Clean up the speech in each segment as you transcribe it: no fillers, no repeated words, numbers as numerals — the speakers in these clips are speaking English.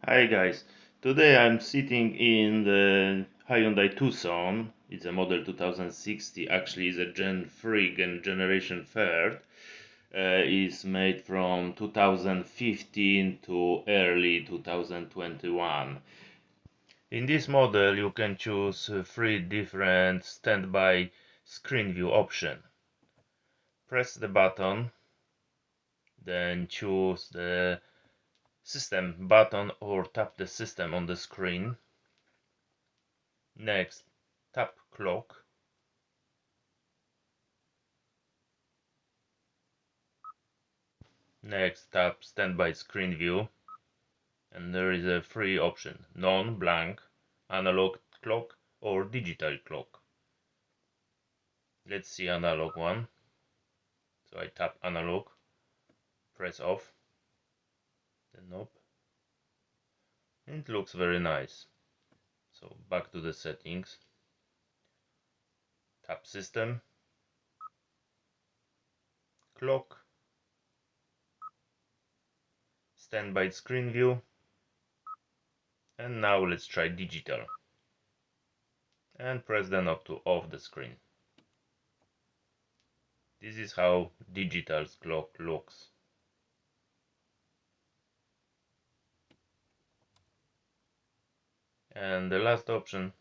Hi guys, today I'm sitting in the Hyundai Tucson. It's a model 2060, actually is a Gen 3 generation third. Is made from 2015 to early 2021. In this model you can choose three different standby screen view options. Press the button, then choose the system button or tap the system on the screen. Next, tap clock. Next, tap standby screen view. And there is a free option: non, blank, analog clock or digital clock. Let's see analog one. So I tap analog, press off, then nope. It looks very nice. So back to the settings. Tap system, clock, standby screen view, and now let's try digital. And press the knob to off the screen. This is how digital clock looks. And the last option,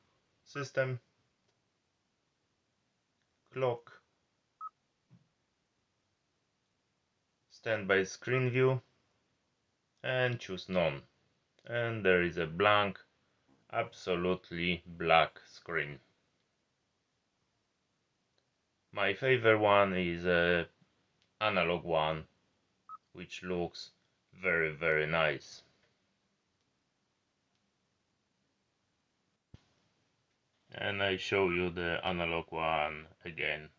system, clock, standby screen view, and choose none. And there is a blank, absolutely black screen. My favorite one is a analog one, which looks very nice. And I show you the analog one again.